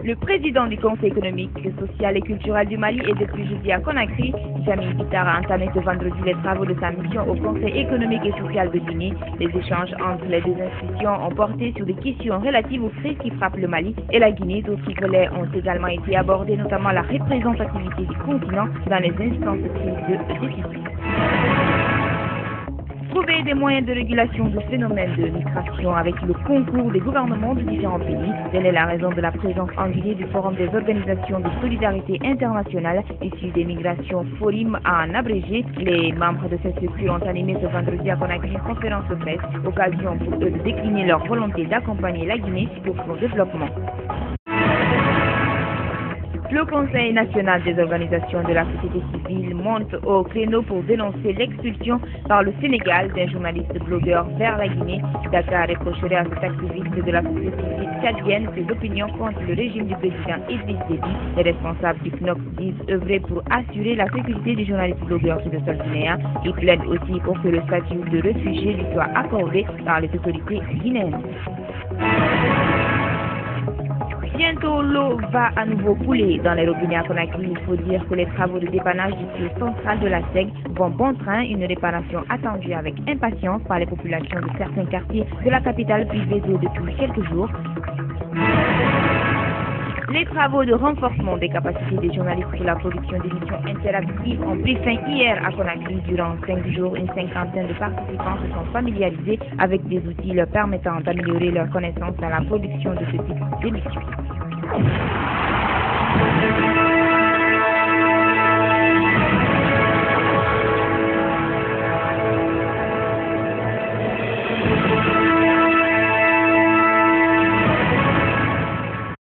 Le président du Conseil économique, social et culturel du Mali est depuis jeudi à Conakry. Jamil Bitar a entamé ce vendredi les travaux de sa mission au Conseil économique et social de Guinée. Les échanges entre les deux institutions ont porté sur des questions relatives aux crises qui frappent le Mali et la Guinée. D'autres volets ont également été abordés, notamment la représentativité du continent dans les instances de prise de décision. Trouver des moyens de régulation du phénomène de migration avec le concours des gouvernements de différents pays. Telle est la raison de la présence en Guinée du Forum des organisations de solidarité internationale issues des migrations Forum en abrégé. Les membres de cette structure ont animé ce vendredi à Conakry une conférence de presse, occasion pour eux de décliner leur volonté d'accompagner la Guinée pour son développement. Le Conseil national des organisations de la société civile monte au créneau pour dénoncer l'expulsion par le Sénégal d'un journaliste blogueur vers la Guinée. Dakar reprocherait à cet activiste de la société civile tchadienne ses opinions contre le régime du président Idriss Déby. Les responsables du CNOC disent œuvrer pour assurer la sécurité du journaliste blogueur sur le sol guinéen. Ils plaident aussi pour que le statut de réfugié lui soit accordé par les autorités guinéennes. Bientôt, l'eau va à nouveau couler dans les robinets à Conakry. Il faut dire que les travaux de dépannage du tuyau central de la Seigue vont bon train, une réparation attendue avec impatience par les populations de certains quartiers de la capitale privée d'eau depuis quelques jours. Les travaux de renforcement des capacités des journalistes pour la production d'émissions interactives ont pris fin hier à Conakry. Durant 5 jours, une cinquantaine de participants se sont familiarisés avec des outils leur permettant d'améliorer leurs connaissances dans la production de ce type d'émissions.